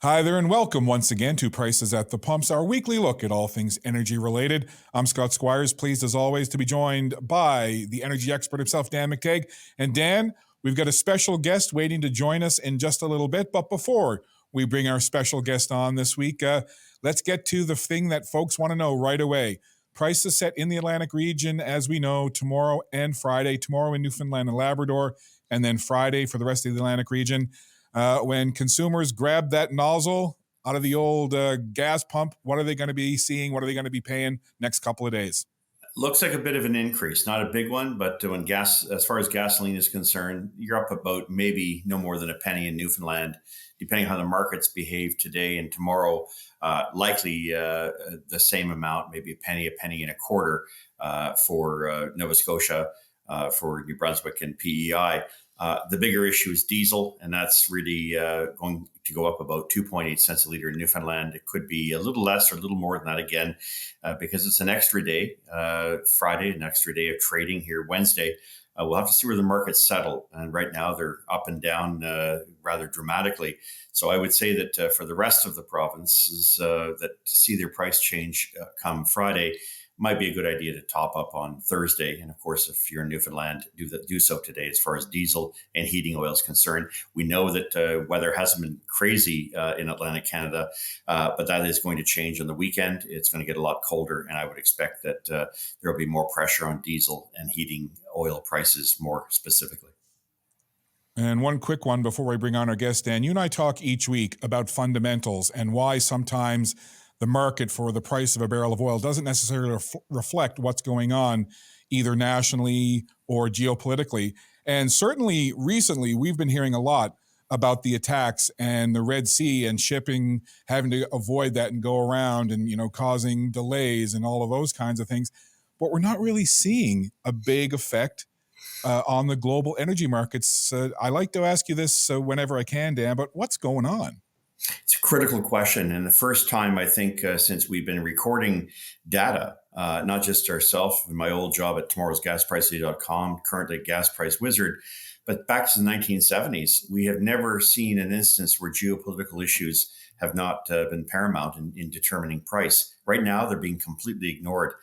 Hi there and welcome once again to Prices at the Pumps, our weekly look at all things energy related. I'm Scott Squires, pleased as always to be joined by the energy expert himself, Dan McTeague. And Dan, we've got a special guest waiting to join us in just a little bit. But before we bring our special guest on this week, let's get to the thing that folks want to know right away. Prices set in the Atlantic region, as we know, tomorrow and Friday. Tomorrow in Newfoundland and Labrador, and then Friday for the rest of the Atlantic region. When consumers grab that nozzle out of the old gas pump, what are they going to be seeing? What are they going to be paying next couple of days? Looks like a bit of an increase, not a big one, but as far as gasoline is concerned, you're up about maybe no more than a penny in Newfoundland, depending on how the markets behave today and tomorrow. Likely the same amount, maybe a penny and a quarter for Nova Scotia, for New Brunswick and PEI. The bigger issue is diesel, and that's really going to go up about 2.8 cents a litre in Newfoundland. It could be a little less or a little more than that again, because it's an extra day, Friday, an extra day of trading here Wednesday. We'll have to see where the markets settle. And right now they're up and down rather dramatically. So I would say that for the rest of the provinces that see their price change come Friday, might be a good idea to top up on Thursday. And of course, if you're in Newfoundland, do so today as far as diesel and heating oil is concerned. We know that weather hasn't been crazy in Atlantic Canada, but that is going to change on the weekend. It's going to get a lot colder, and I would expect that there will be more pressure on diesel and heating oil prices more specifically. And one quick one before we bring on our guest, Dan. You and I talk each week about fundamentals and why sometimes the market for the price of a barrel of oil doesn't necessarily reflect what's going on either nationally or geopolitically. And certainly recently, we've been hearing a lot about the attacks and the Red Sea and shipping, having to avoid that and go around and, causing delays and all of those kinds of things. But we're not really seeing a big effect on the global energy markets. I like to ask you this whenever I can, Dan, but what's going on? It's a critical question. And the first time, I think, since we've been recording data, not just ourselves in my old job at tomorrowsgasprice.com, currently Gas Price Wizard, but back to the 1970s, we have never seen an instance where geopolitical issues have not been paramount in determining price. Right now, they're being completely ignored.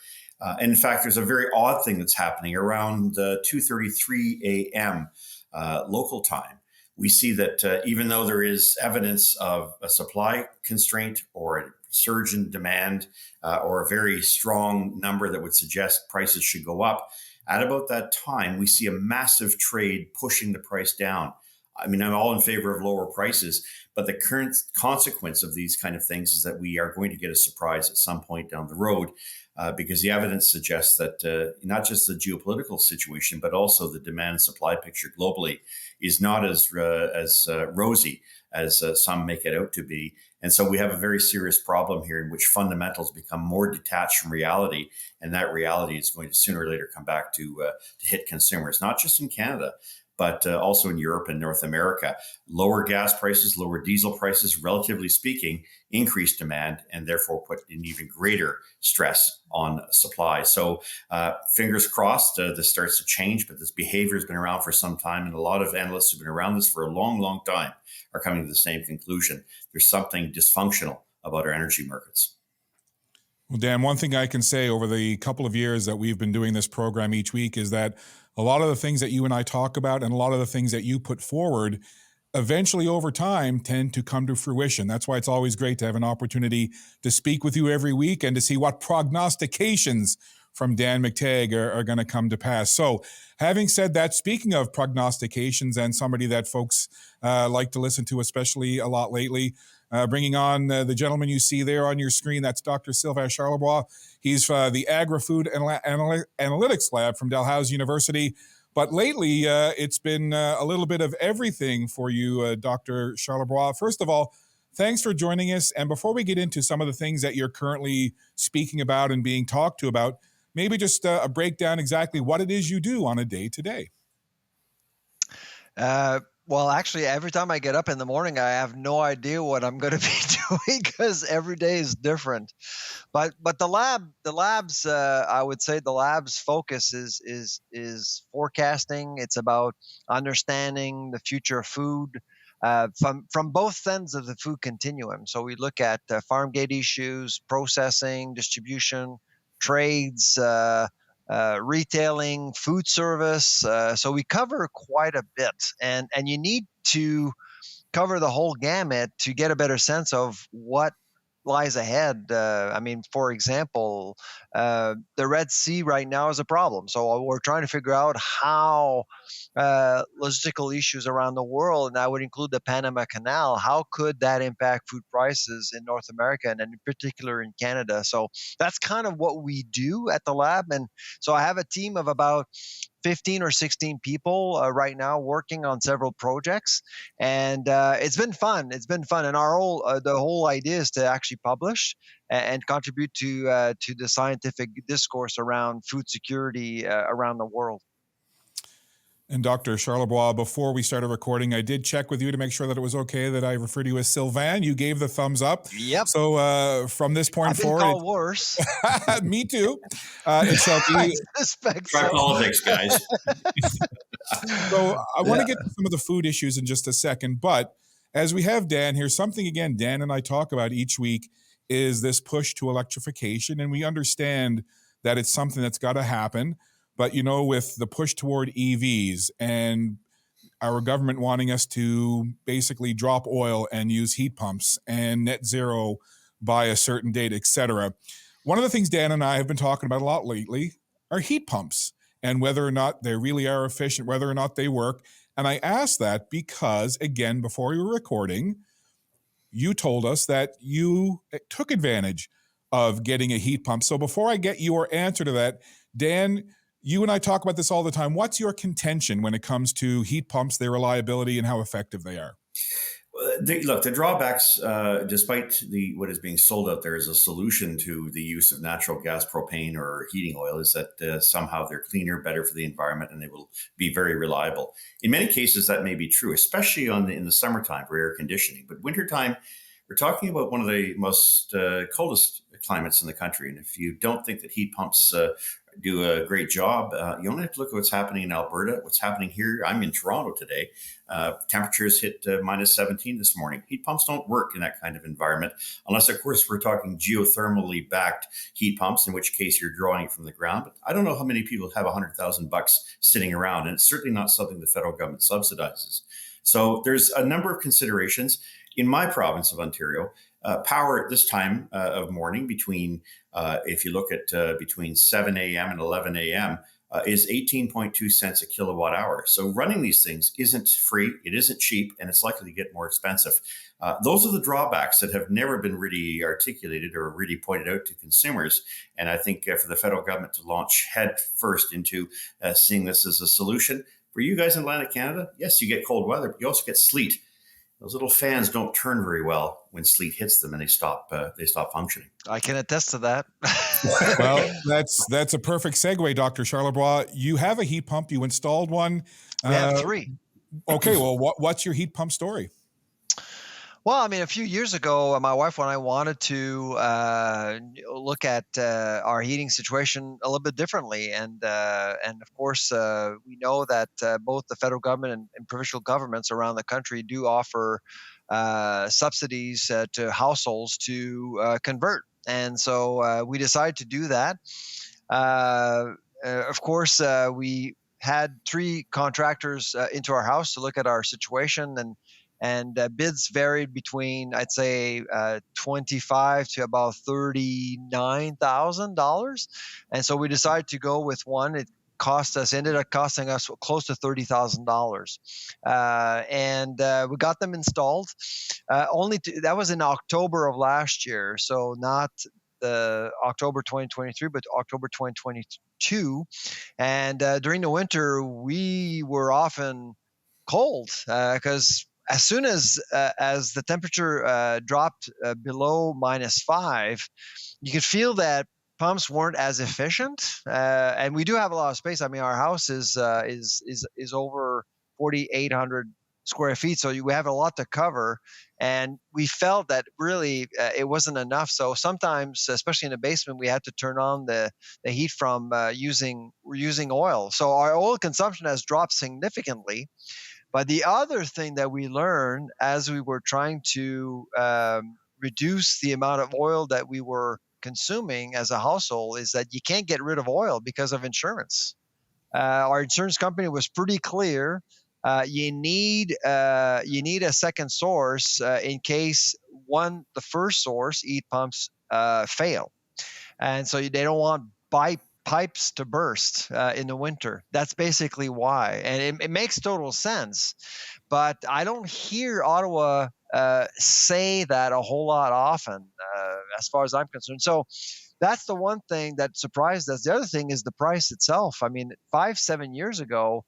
And in fact, there's a very odd thing that's happening around 2:33 a.m. Local time. We see that even though there is evidence of a supply constraint or a surge in demand or a very strong number that would suggest prices should go up, at about that time, we see a massive trade pushing the price down. I mean, I'm all in favor of lower prices, but the current consequence of these kind of things is that we are going to get a surprise at some point down the road. Because the evidence suggests that not just the geopolitical situation, but also the demand and supply picture globally is not as rosy as some make it out to be. And so we have a very serious problem here in which fundamentals become more detached from reality. And that reality is going to sooner or later come back to hit consumers, not just in Canada, but also in Europe and North America. Lower gas prices, lower diesel prices, relatively speaking, increased demand and therefore put an even greater stress on supply. So fingers crossed, this starts to change, but this behavior has been around for some time. And a lot of analysts who've been around this for a long, long time are coming to the same conclusion. There's something dysfunctional about our energy markets. Well, Dan, one thing I can say over the couple of years that we've been doing this program each week is that a lot of the things that you and I talk about and a lot of the things that you put forward eventually over time tend to come to fruition. That's why it's always great to have an opportunity to speak with you every week and to see what prognostications from Dan McTeague are going to come to pass. So having said that, speaking of prognostications and somebody that folks like to listen to, especially a lot lately, bringing on the gentleman you see there on your screen, that's Dr. Sylvain Charlebois. He's the Agri-Food Analytics Lab from Dalhousie University. But lately, it's been a little bit of everything for you, Dr. Charlebois. First of all, thanks for joining us. And before we get into some of the things that you're currently speaking about and being talked to about, maybe just a breakdown exactly what it is you do on a day-to-day. Well, actually, every time I get up in the morning, I have no idea what I'm going to be doing because every day is different. But the lab's I would say the lab's focus is forecasting. It's about understanding the future of food, from both ends of the food continuum. So we look at farm gate issues, processing, distribution, trades, retailing, food service. So we cover quite a bit, and you need to cover the whole gamut to get a better sense of what lies ahead. I mean, for example, the Red Sea right now is a problem. So we're trying to figure out how logistical issues around the world, and that would include the Panama Canal, how could that impact food prices in North America and in particular in Canada? So that's kind of what we do at the lab. And so I have a team of about 15 or 16 people right now working on several projects, and it's been fun. It's been fun, and the whole idea is to actually publish and contribute to the scientific discourse around food security around the world. And Dr. Charlebois, before we started recording, I did check with you to make sure that it was okay that I refer to you as Sylvain. You gave the thumbs up. Yep. So from this point forward, I've been called worse. Me too. It shall be. Try politics, guys. So I want to get to some of the food issues in just a second, but as we have Dan here, something again Dan and I talk about each week is this push to electrification, and we understand that it's something that's got to happen. But, you know, with the push toward EVs and our government wanting us to basically drop oil and use heat pumps and net zero by a certain date, et cetera, one of the things Dan and I have been talking about a lot lately are heat pumps and whether or not they really are efficient, whether or not they work. And I asked that because, again, before we were recording, you told us that you took advantage of getting a heat pump. So before I get your answer to that, Dan, you and I talk about this all the time. What's your contention when it comes to heat pumps, their reliability, and how effective they are? Look, the drawbacks, despite what is being sold out there as a solution to the use of natural gas, propane, or heating oil, is that somehow they're cleaner, better for the environment, and they will be very reliable. In many cases, that may be true, especially in the summertime for air conditioning. But wintertime, we're talking about one of the most coldest climates in the country. And if you don't think that heat pumps do a great job, you only have to look at what's happening in Alberta, what's happening here. I'm in Toronto today. Temperatures hit minus 17 this morning. Heat pumps don't work in that kind of environment, unless, of course, we're talking geothermally backed heat pumps, in which case you're drawing it from the ground. But I don't know how many people have $100,000 sitting around, and it's certainly not something the federal government subsidizes. So there's a number of considerations. In my province of Ontario, power at this time of morning if you look at between 7 a.m. and 11 a.m., is 18.2 cents a kilowatt hour. So running these things isn't free, it isn't cheap, and it's likely to get more expensive. Those are the drawbacks that have never been really articulated or really pointed out to consumers. And I think for the federal government to launch head first into seeing this as a solution, for you guys in Atlantic Canada, yes, you get cold weather, but you also get sleet. Those little fans don't turn very well when sleet hits them, and they stop functioning. I can attest to that. Well, that's a perfect segue, Dr. Charlebois. You have a heat pump. You installed one. We have 3. Okay, well, what's your heat pump story? Well, I mean, a few years ago, my wife and I wanted to look at our heating situation a little bit differently, and of course, we know that both the federal government and provincial governments around the country do offer subsidies to households to convert, and so we decided to do that. Of course, we had 3 contractors into our house to look at our situation, and bids varied between, I'd say, $25,000 to about $39,000. And so we decided to go with one. It ended up costing us close to $30,000. And we got them installed. That was in October of last year. So not the October 2023, but October 2022. And during the winter, we were often cold because as soon as the temperature dropped below -5, you could feel that pumps weren't as efficient. And we do have a lot of space. I mean, our house is over 4,800 square feet, so we have a lot to cover. And we felt that really it wasn't enough. So sometimes, especially in the basement, we had to turn on the heat from using oil. So our oil consumption has dropped significantly. But the other thing that we learned as we were trying to reduce the amount of oil that we were consuming as a household is that you can't get rid of oil because of insurance. Our insurance company was pretty clear. You need a second source in case the first source, heat pumps, fail, and so they don't want pipes to burst in the winter. That's basically why, and it makes total sense. But I don't hear Ottawa say that a whole lot often, as far as I'm concerned. So that's the one thing that surprised us. The other thing is the price itself. I mean, 5-7 years ago,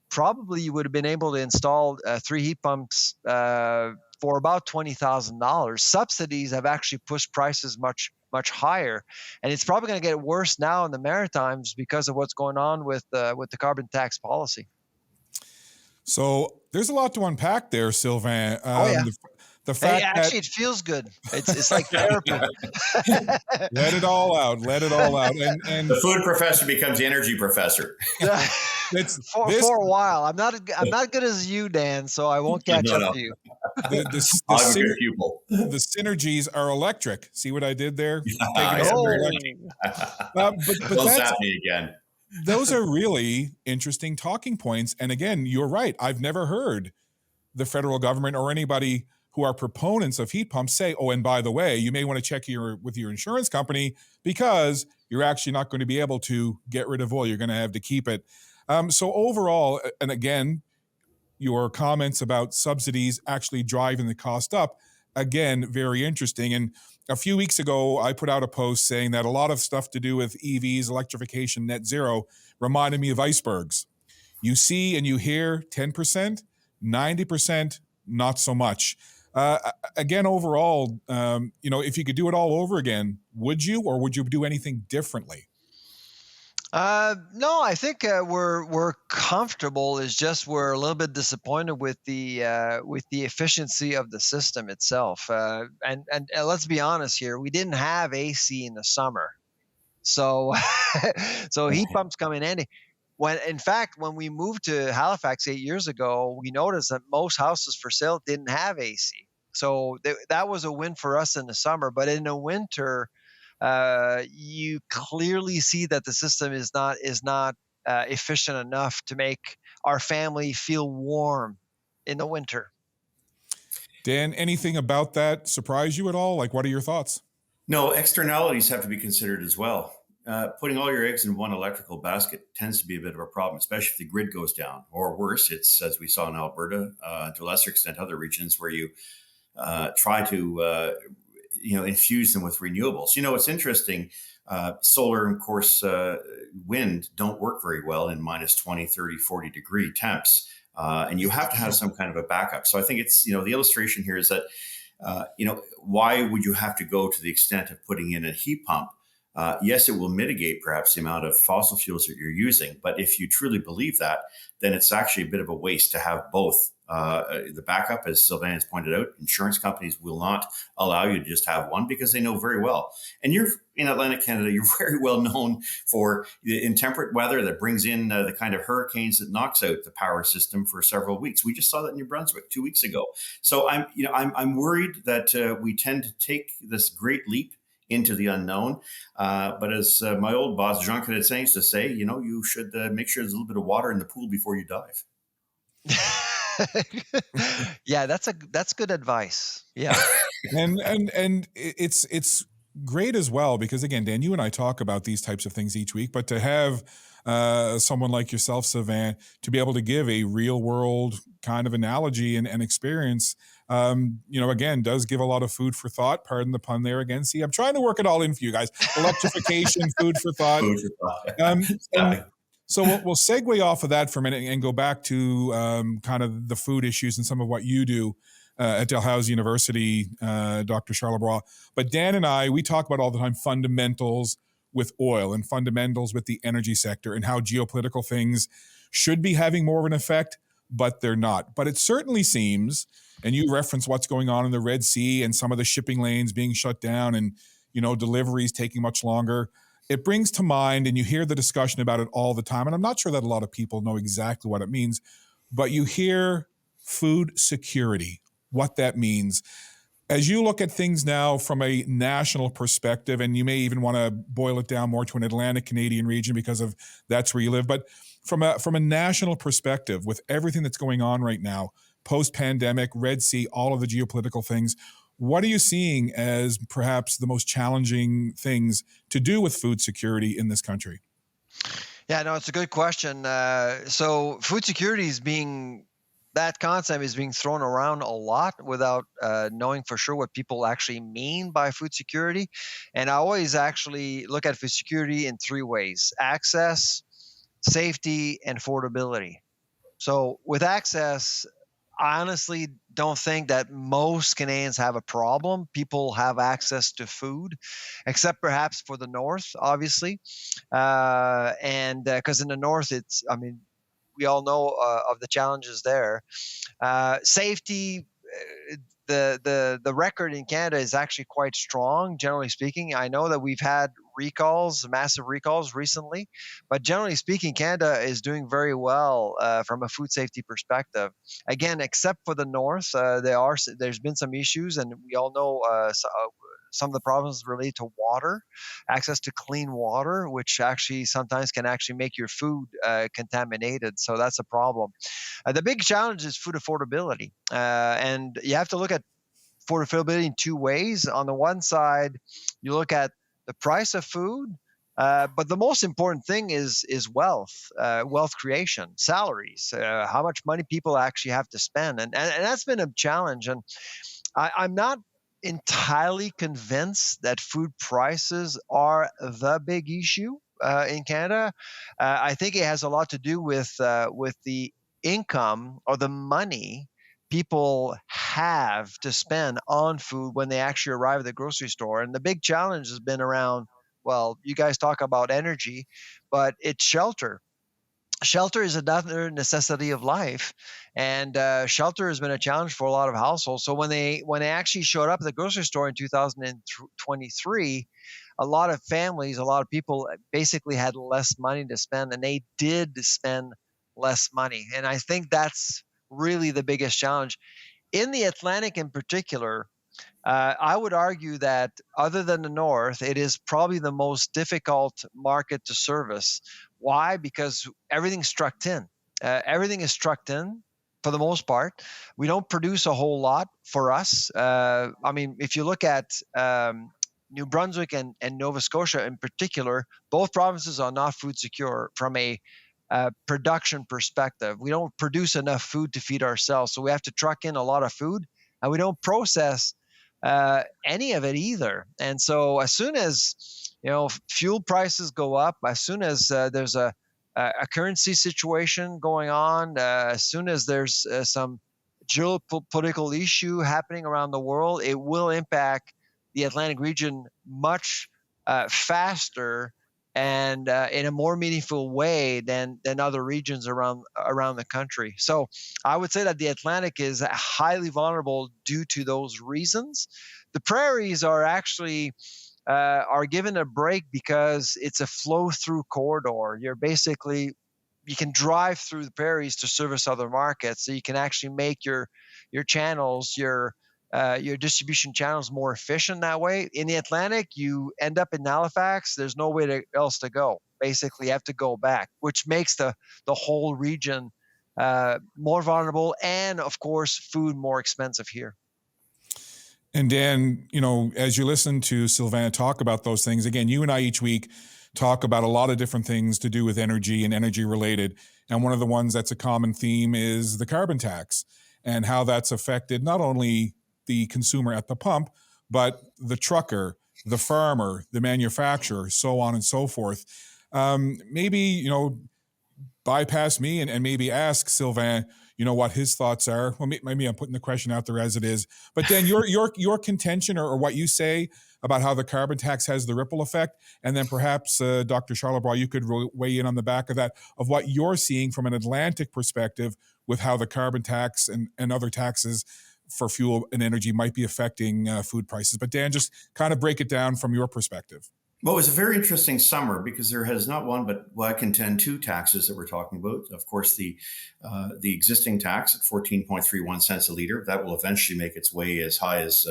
probably you would have been able to install 3 heat pumps for about $20,000. Subsidies have actually pushed prices much higher, and it's probably going to get worse now in the Maritimes because of what's going on with the carbon tax policy. So there's a lot to unpack there, Sylvain. The fact actually, it feels good. It's like therapy. Let it all out. Let it all out. And the food professor becomes the energy professor. For a while. I'm not good as you, Dan, so I won't catch up to you. I'm a good pupil. The synergies are electric. See what I did there? But that's happening again. Those are really interesting talking points. And again, you're right. I've never heard the federal government or anybody who are proponents of heat pumps say, oh, and by the way, you may want to check with your insurance company because you're actually not going to be able to get rid of oil. You're going to have to keep it. So overall, and again, your comments about subsidies actually driving the cost up, again, very interesting. And a few weeks ago, I put out a post saying that a lot of stuff to do with EVs, electrification, net zero, reminded me of icebergs. You see and you hear 10%, 90%, not so much. Again, overall, if you could do it all over again, would you, or would you do anything differently? No, I think we're comfortable. It's just we're a little bit disappointed with the efficiency of the system itself. And let's be honest here, we didn't have AC in the summer, so so heat pumps come in handy. In fact, when we moved to Halifax 8 years ago, we noticed that most houses for sale didn't have AC. So that was a win for us in the summer. But in the winter, you clearly see that the system is not efficient enough to make our family feel warm in the winter. Dan, anything about that surprise you at all? Like, what are your thoughts? No, externalities have to be considered as well. Putting all your eggs in one electrical basket tends to be a bit of a problem, especially if the grid goes down. Or worse, it's, as we saw in Alberta, to a lesser extent, other regions where you try to infuse them with renewables. It's interesting. Solar and, of course, wind don't work very well in minus 20, 30, 40 degree temps. And you have to have some kind of a backup. So I think it's, the illustration here is that, why would you have to go to the extent of putting in a heat pump? Yes, it will mitigate perhaps the amount of fossil fuels that you're using. But if you truly believe that, then it's actually a bit of a waste to have both. The backup, as Sylvain has pointed out, insurance companies will not allow you to just have one because they know very well. And you're in Atlantic Canada, you're very well known for in temperate weather that brings in the kind of hurricanes that knocks out the power system for several weeks. We just saw that in New Brunswick 2 weeks ago. So I'm worried that we tend to take this great leap into the unknown. But as my old boss, Jean Cadet, used to say, you should make sure there's a little bit of water in the pool before you dive. Yeah, that's good advice. Yeah. and it's great as well, because again, Dan, you and I talk about these types of things each week, but to have someone like yourself, Sylvain, to be able to give a real world kind of analogy and experience, again, does give a lot of food for thought. Pardon the pun there again. See, I'm trying to work it all in for you guys. Electrification, food for thought. Food for thought. So we'll segue off of that for a minute and go back to kind of the food issues and some of what you do at Dalhousie University, Dr. Charlebois. But Dan and I, we talk about all the time fundamentals with oil and fundamentals with the energy sector and how geopolitical things should be having more of an effect, but they're not. But it certainly seems, and you reference what's going on in the Red Sea and some of the shipping lanes being shut down and, deliveries taking much longer. It brings to mind, and you hear the discussion about it all the time, and I'm not sure that a lot of people know exactly what it means, but you hear food security, what that means. As you look at things now from a national perspective, and you may even want to boil it down more to an Atlantic Canadian region because of that's where you live, but from a national perspective, with everything that's going on right now, post-pandemic, Red Sea, all of the geopolitical things, what are you seeing as perhaps the most challenging things to do with food security in this country? Yeah, no, it's a good question. So food security that concept is being thrown around a lot without knowing for sure what people actually mean by food security. And I always actually look at food security in three ways: access, safety, and affordability. So with access, I honestly don't think that most Canadians have a problem. People have access to food, except perhaps for the North, obviously. And because in the North, I mean, we all know of the challenges there. Safety, the record in Canada is actually quite strong, generally speaking. I know that we've had recalls, massive recalls recently, but generally speaking, Canada is doing very well from a food safety perspective. Again, except for the North, there's been some issues, and we all know some of the problems relate to water, access to clean water, which actually sometimes can actually make your food contaminated. So that's a problem. The big challenge is food affordability. And you have to look at affordability in two ways. On the one side, you look at the price of food, but the most important thing is wealth creation, salaries, how much money people actually have to spend. And that's been a challenge. And I'm not entirely convinced that food prices are the big issue in Canada. I think it has a lot to do with the income or the money people have to spend on food when they actually arrive at the grocery store. And the big challenge has been around, well, you guys talk about energy, but it's shelter. Shelter is another necessity of life, and shelter has been a challenge for a lot of households. So when they actually showed up at the grocery store in 2023, a lot of families, a lot of people basically had less money to spend, and they did spend less money. And I think that's really the biggest challenge in the Atlantic, in particular. I would argue that other than the North, it is probably the most difficult market to service. Why? Because everything's trucked in. Everything is trucked in for the most part. We don't produce a whole lot for us. I mean, if you look at New Brunswick and Nova Scotia in particular, both provinces are not food secure from a production perspective. We don't produce enough food to feed ourselves, so we have to truck in a lot of food, and we don't process any of it either. And so as soon as fuel prices go up, as soon as there's a currency situation going on, as soon as there's some geopolitical issue happening around the world, it will impact the Atlantic region much faster and in a more meaningful way than other regions around the country. So I would say that the Atlantic is highly vulnerable due to those reasons. The prairies are actually are given a break because it's a flow-through corridor. You can drive through the prairies to service other markets, so you can actually make your channels, your distribution channels more efficient that way. In the Atlantic, you end up in Halifax. There's no way else to go. Basically, you have to go back, which makes the whole region more vulnerable, and of course, food more expensive here. And Dan, as you listen to Sylvain talk about those things, again, you and I each week talk about a lot of different things to do with energy and energy related. And one of the ones that's a common theme is the carbon tax and how that's affected not only the consumer at the pump, but the trucker, the farmer, the manufacturer, so on and so forth. Maybe, bypass me and maybe ask Sylvain, what his thoughts are. Well, maybe I'm putting the question out there as it is. But then your contention or what you say about how the carbon tax has the ripple effect, and then perhaps Dr. Charlebois, you could weigh in on the back of that, of what you're seeing from an Atlantic perspective with how the carbon tax and other taxes for fuel and energy might be affecting food prices. But Dan, just kind of break it down from your perspective. Well, it was a very interesting summer because there has not one, but well, I contend two taxes that we're talking about. Of course, the existing tax at 14.31 cents a liter that will eventually make its way as high as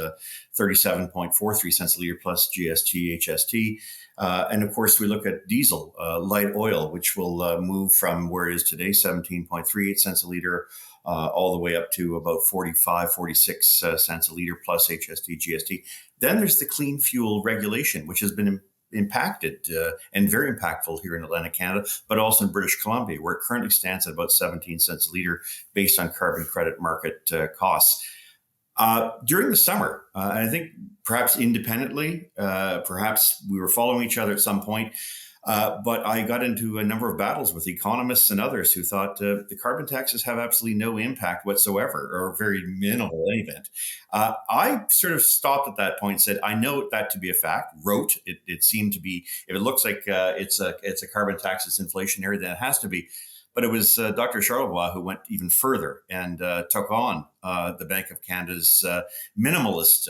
37.43 cents a liter plus GST, HST, and of course we look at diesel, light oil, which will move from where it is today, 17.38 cents a liter. All the way up to about 45, 46 cents a liter plus HST, GST. Then there's the clean fuel regulation, which has been impacted and very impactful here in Atlantic Canada, but also in British Columbia, where it currently stands at about 17 cents a liter based on carbon credit market costs. During the summer, and I think perhaps independently, perhaps we were following each other at some point, but I got into a number of battles with economists and others who thought the carbon taxes have absolutely no impact whatsoever, or very minimal in any event. I sort of stopped at that point and said, I know that to be a fact. It seemed to be, if it looks like it's a carbon tax that's inflationary, then it has to be. But it was Dr. Charlebois who went even further and took on the Bank of Canada's minimalist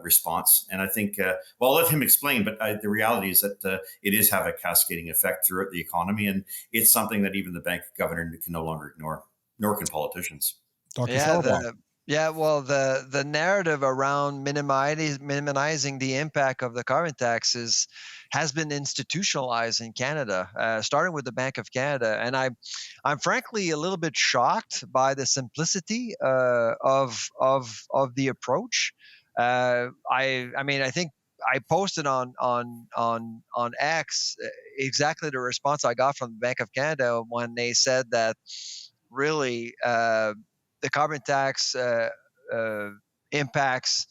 response. And I think, well, I'll let him explain, but the reality is that it is having a cascading effect throughout the economy. And it's something that even the bank governor can no longer ignore, nor can politicians. Dr. Yeah, Charlebois. well, the narrative around minimizing the impact of the carbon taxes has been institutionalized in Canada, starting with the Bank of Canada, and I'm frankly a little bit shocked by the simplicity of the approach. I mean, I think I posted on X exactly the response I got from the Bank of Canada when they said that really. The carbon tax impacts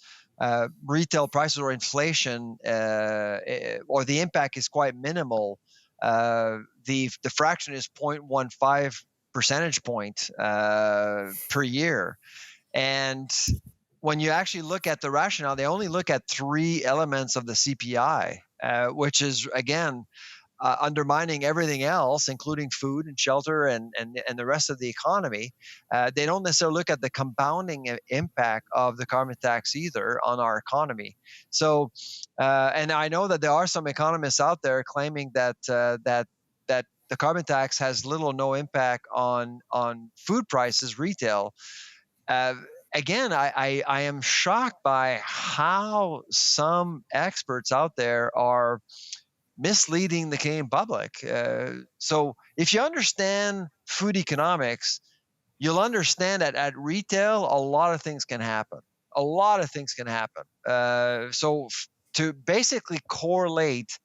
retail prices or inflation, or the impact is quite minimal. The fraction is 0.15 percentage point per year. And when you actually look at the rationale, they only look at three elements of the CPI, which is, again, undermining everything else, including food and shelter and the rest of the economy. They don't necessarily look at the compounding impact of the carbon tax either on our economy. So, and I know that there are some economists out there claiming that the carbon tax has little or no impact on food prices, retail. Again, I am shocked by how some experts out there are misleading the Canadian public. So if you understand food economics, you'll understand that at retail, a lot of things can happen. A lot of things can happen. To basically correlate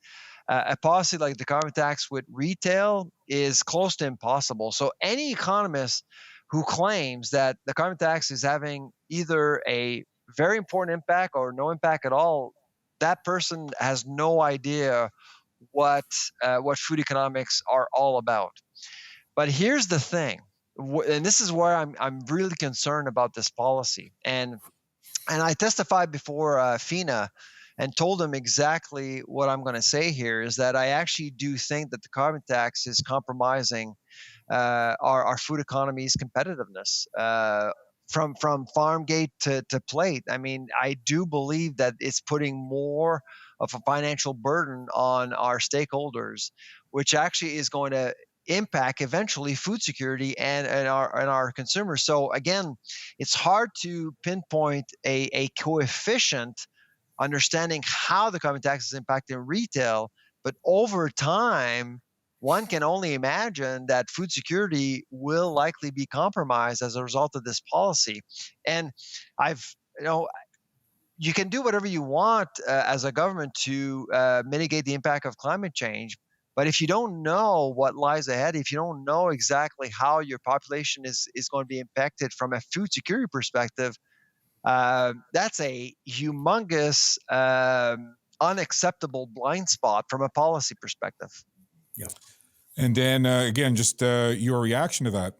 a policy like the carbon tax with retail is close to impossible. So any economist who claims that the carbon tax is having either a very important impact or no impact at all, that person has no idea what food economics are all about. But here's the thing, and this is where I'm really concerned about this policy. And I testified before FINA and told them exactly what I'm going to say here is that I actually do think that the carbon tax is compromising our food economy's competitiveness. From farm gate to plate. I mean, I do believe that it's putting more of a financial burden on our stakeholders, which actually is going to impact eventually food security and our consumers. So again, it's hard to pinpoint a coefficient understanding how the carbon tax is impacting retail, but over time, one can only imagine that food security will likely be compromised as a result of this policy. And you can do whatever you want as a government to mitigate the impact of climate change. But if you don't know what lies ahead, if you don't know exactly how your population is going to be impacted from a food security perspective, that's a humongous, unacceptable blind spot from a policy perspective. Yeah. And Dan, again, just your reaction to that.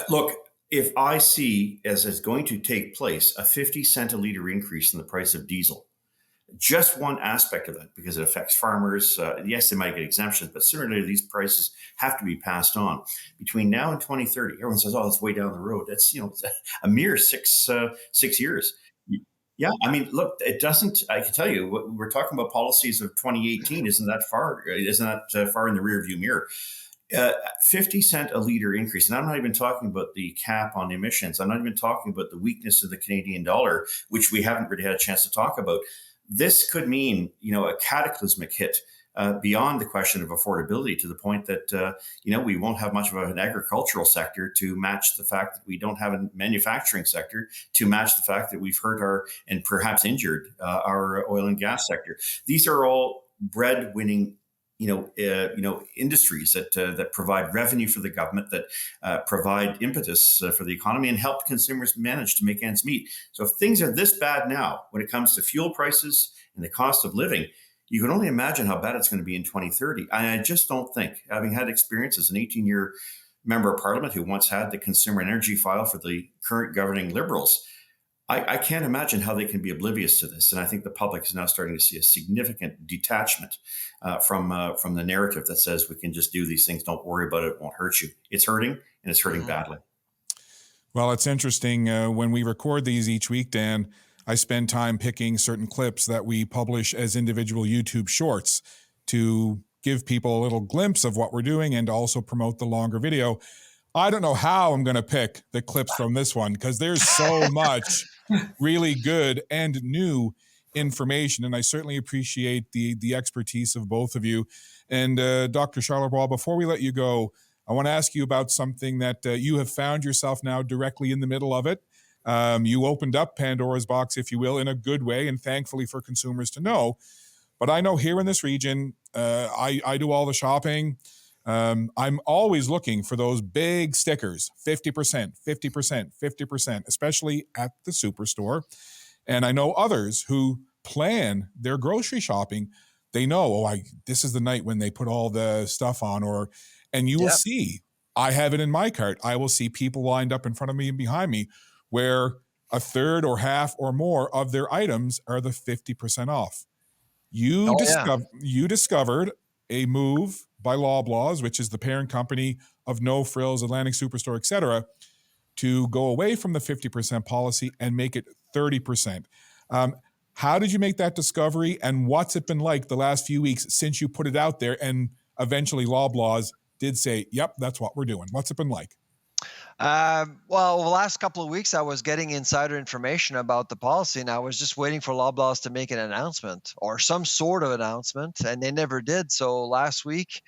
Look, if I see, as is going to take place, a 50 cent a liter increase in the price of diesel, just one aspect of that, because it affects farmers. Yes, they might get exemptions, but sooner or later, these prices have to be passed on. Between now and 2030, everyone says, oh, it's way down the road. That's, a mere six years. Yeah, I mean, look, it doesn't. I can tell you, we're talking about policies of 2018. Isn't that far? Isn't that far in the rearview mirror? 50 cent a liter increase, and I'm not even talking about the cap on emissions. I'm not even talking about the weakness of the Canadian dollar, which we haven't really had a chance to talk about. This could mean, a cataclysmic hit. Beyond the question of affordability, to the point that we won't have much of an agricultural sector to match the fact that we don't have a manufacturing sector to match the fact that we've hurt and perhaps injured our oil and gas sector. These are all bread-winning industries that provide revenue for the government, that provide impetus for the economy, and help consumers manage to make ends meet. So if things are this bad now, when it comes to fuel prices and the cost of living, you can only imagine how bad it's going to be in 2030. And I just don't think, having had experience as an 18-year member of Parliament who once had the consumer energy file for the current governing Liberals, I can't imagine how they can be oblivious to this. And I think the public is now starting to see a significant detachment from the narrative that says we can just do these things, don't worry about it, it won't hurt you. It's hurting, and it's hurting badly. Well, it's interesting. When we record these each week, Dan, I spend time picking certain clips that we publish as individual YouTube shorts to give people a little glimpse of what we're doing and also promote the longer video. I don't know how I'm going to pick the clips from this one, because there's so much really good and new information. And I certainly appreciate the expertise of both of you. And Dr. Charlebois, before we let you go, I want to ask you about something that you have found yourself now directly in the middle of it. You opened up Pandora's box, if you will, in a good way, and thankfully for consumers to know. But I know here in this region, I do all the shopping. I'm always looking for those big stickers, 50%, 50%, 50%, especially at the superstore. And I know others who plan their grocery shopping. They know, this is the night when they put all the stuff on, and you will see, I have it in my cart. I will see people lined up in front of me and behind me where a third or half or more of their items are the 50% off. You discovered a move by Loblaws, which is the parent company of No Frills, Atlantic Superstore, etc., to go away from the 50% policy and make it 30%. How did you make that discovery, and what's it been like the last few weeks since you put it out there and eventually Loblaws did say, yep, that's what we're doing? What's it been like? Well, the last couple of weeks, I was getting insider information about the policy, and I was just waiting for Loblaws to make an announcement or some sort of announcement, and they never did. So last week,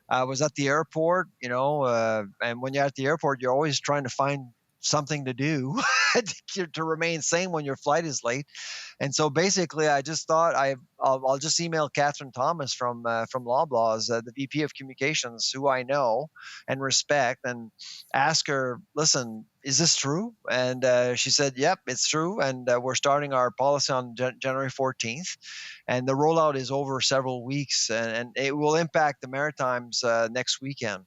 I was at the airport, and when you're at the airport, you're always trying to find something to do to remain sane when your flight is late. And so basically, I just thought I'll just email Catherine Thomas from Loblaws, the VP of Communications, who I know and respect, and ask her, listen, is this true? And she said, yep, it's true. And we're starting our policy on January 14th. And the rollout is over several weeks, and it will impact the Maritimes next weekend.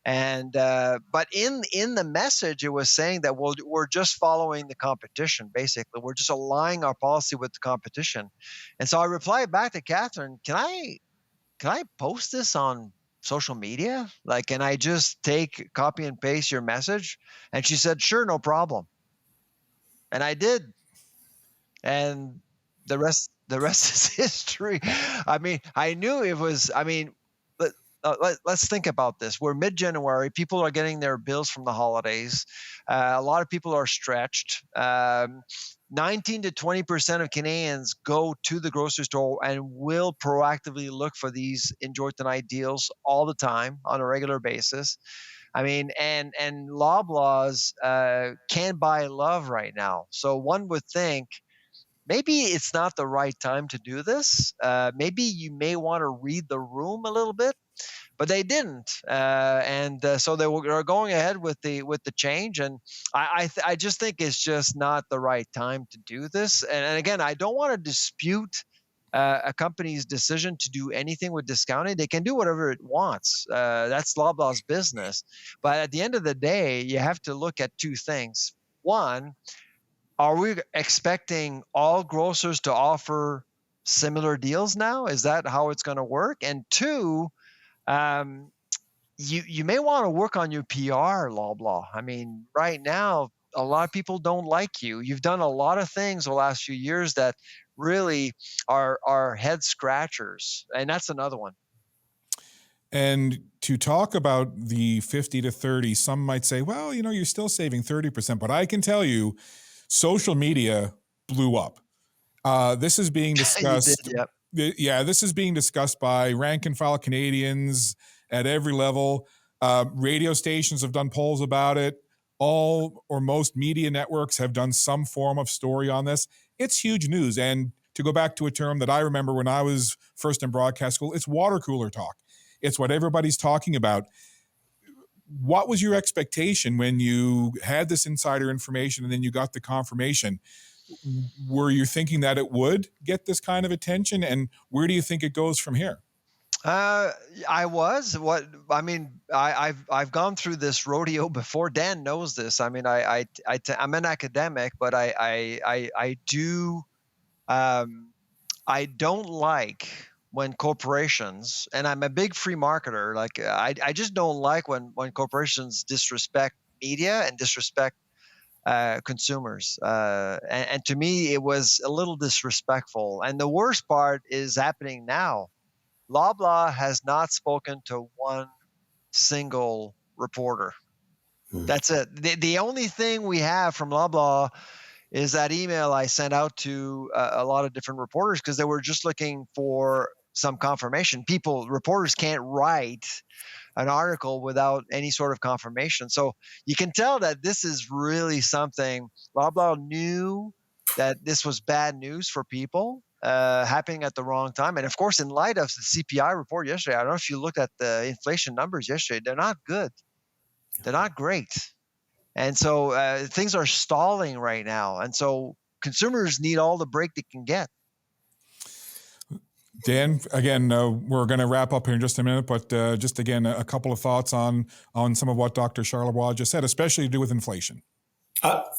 And but in the message, it was saying that we're just following the competition. Basically, we're just aligning our policy with the competition. And so I replied back to Catherine, can I post this on social media? Like, can I just copy and paste your message? And she said, sure, no problem. And I did. And the rest is history. I mean, I knew it was. I mean, let's think about this. We're mid-January. People are getting their bills from the holidays. A lot of people are stretched. 19 to 20% of Canadians go to the grocery store and will proactively look for these Enjoy Tonight deals all the time on a regular basis. I mean, and Loblaws can buy love right now. So one would think, maybe it's not the right time to do this. Maybe you may want to read the room a little bit, but they didn't. So they are going ahead with the change. And I just think it's just not the right time to do this. And again, I don't want to dispute a company's decision to do anything with discounting. They can do whatever it wants. That's Loblaw's business. But at the end of the day, you have to look at two things. One, are we expecting all grocers to offer similar deals now? Is that how it's going to work? And two, you may want to work on your PR, Loblaw. I mean, right now, a lot of people don't like you. You've done a lot of things the last few years that really are head scratchers, and that's another one. And to talk about the 50 to 30, some might say, well, you're still saving 30%, but I can tell you social media blew up. This is being discussed. You did, yep. Yeah, this is being discussed by rank and file Canadians at every level. Radio stations have done polls about it. All or most media networks have done some form of story on this. It's huge news. And to go back to a term that I remember when I was first in broadcast school, it's water cooler talk. It's what everybody's talking about. What was your expectation when you had this insider information and then you got the confirmation? Were you thinking that it would get this kind of attention? And where do you think it goes from here? I was. I've gone through this rodeo before. Dan knows this. I mean, I'm an academic, but I don't like when corporations, and I'm a big free marketer, like I just don't like when corporations disrespect media and disrespect consumers. And to me, it was a little disrespectful. And the worst part is happening now. Loblaw has not spoken to one single reporter. That's it. The only thing we have from Loblaw is that email I sent out to a lot of different reporters because they were just looking for some confirmation. Reporters can't write an article without any sort of confirmation. So you can tell that this is really something. Loblaw knew that this was bad news for people happening at the wrong time. And of course, in light of the CPI report yesterday, I don't know if you looked at the inflation numbers yesterday, they're not good. They're not great. And so things are stalling right now. And so consumers need all the break they can get. Dan, again, we're going to wrap up here in just a minute, but just again, a couple of thoughts on some of what Dr. Charlebois just said, especially to do with inflation.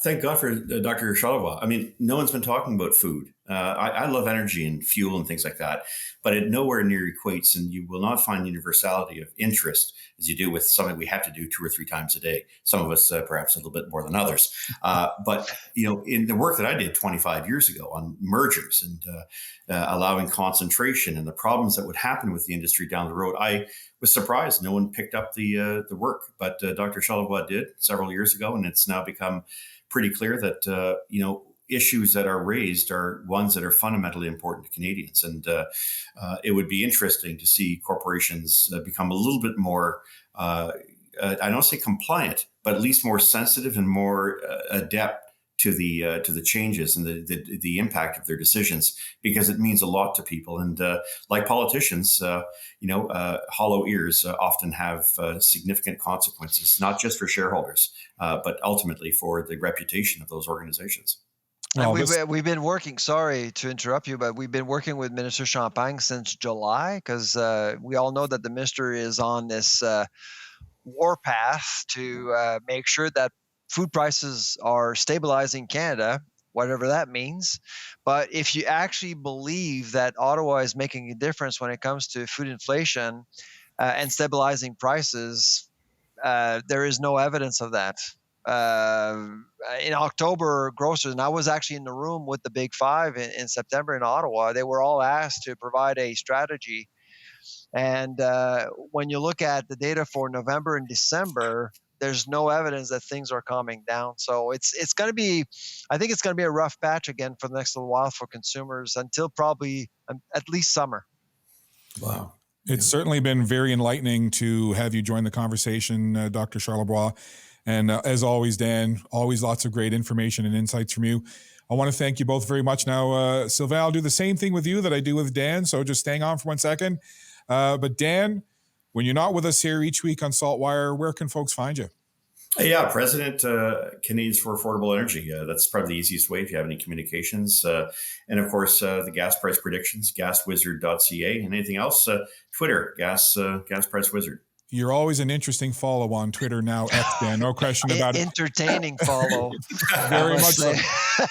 Thank God for Dr. Charlebois. I mean, no one's been talking about food. I love energy and fuel and things like that, but it nowhere near equates, and you will not find universality of interest as you do with something we have to do 2 or 3 times a day. Some of us perhaps a little bit more than others. But in the work that I did 25 years ago on mergers and allowing concentration and the problems that would happen with the industry down the road, I was surprised no one picked up the work. But Dr. Charlebois did several years ago, and it's now become pretty clear that issues that are raised are ones that are fundamentally important to Canadians. And it would be interesting to see corporations become a little bit more, I don't say compliant, but at least more sensitive and more adept to the changes and the impact of their decisions, because it means a lot to people. And like politicians, hollow ears often have significant consequences, not just for shareholders, but ultimately for the reputation of those organizations. Well, we've been working, sorry to interrupt you, but we've been working with Minister Champagne since July, because we all know that the minister is on this warpath to make sure that food prices are stabilizing Canada, whatever that means. But if you actually believe that Ottawa is making a difference when it comes to food inflation and stabilizing prices, there is no evidence of that. In October, grocers, and I was actually in the room with the Big Five in September in Ottawa, they were all asked to provide a strategy. And when you look at the data for November and December, there's no evidence that things are calming down. So it's going to be, I think it's going to be a rough patch again for the next little while for consumers until probably at least summer. Wow. It's certainly been very enlightening to have you join the conversation, Dr. Charlebois. And as always, Dan, always lots of great information and insights from you. I want to thank you both very much. Now, Sylvain, I'll do the same thing with you that I do with Dan, so just hang on for 1 second. But Dan, when you're not with us here each week on SaltWire, where can folks find you? Yeah, President Canadians for Affordable Energy. That's probably the easiest way if you have any communications. And of course, the gas price predictions, gaswizard.ca, and anything else, Twitter, gas price wizard. You're always an interesting follow on Twitter now, X, Dan. No question about it. Entertaining follow. Very much so.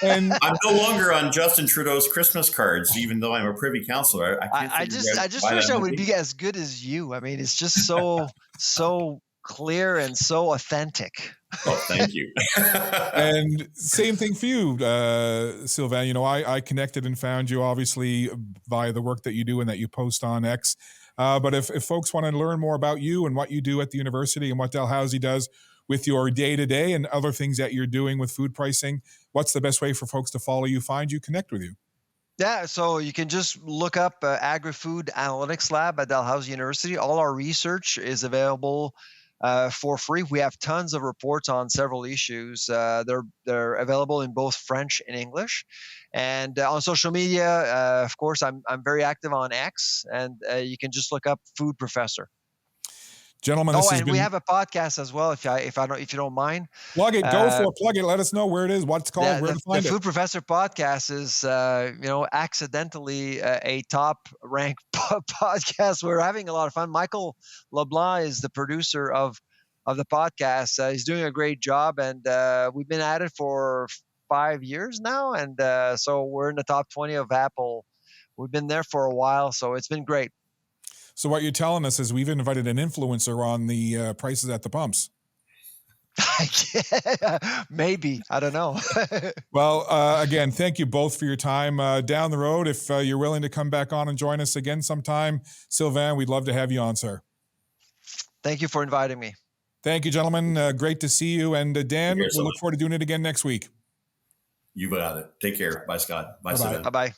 And I'm no longer on Justin Trudeau's Christmas cards, even though I'm a Privy Councillor. I just wish I would be as good as you. I mean, it's just so clear and so authentic. Oh, thank you. And same thing for you, Sylvain. You know, I connected and found you obviously via the work that you do and that you post on X. But if folks want to learn more about you and what you do at the university and what Dalhousie does with your day-to-day and other things that you're doing with food pricing, what's the best way for folks to follow you, find you, connect with you? Yeah, so you can just look up Agri-Food Analytics Lab at Dalhousie University. All our research is available for free. We have tons of reports on several issues. They're available in both French and English. And on social media, of course, I'm very active on X, and you can just look up Food Professor. Gentlemen, this has been... we have a podcast as well. If you don't mind, plug it. Go for it. Plug it. Let us know where it is, what it's called, where to find it. The Food Professor podcast is, accidentally a top-ranked podcast. We're having a lot of fun. Michael LeBlanc is the producer of the podcast. He's doing a great job, and we've been at it for 5 years now, and so we're in the top 20 of Apple. We've been there for a while, so it's been great. So what you're telling us is we've invited an influencer on the prices at the pumps. Maybe. I don't know. Well, again, thank you both for your time. Down the road, if you're willing to come back on and join us again sometime, Sylvain, we'd love to have you on, sir. Thank you for inviting me. Thank you, gentlemen. Great to see you. And Dan, we'll look forward to doing it again next week. You got it. Take care. Bye, Scott. Bye, Sylvain. Bye-bye.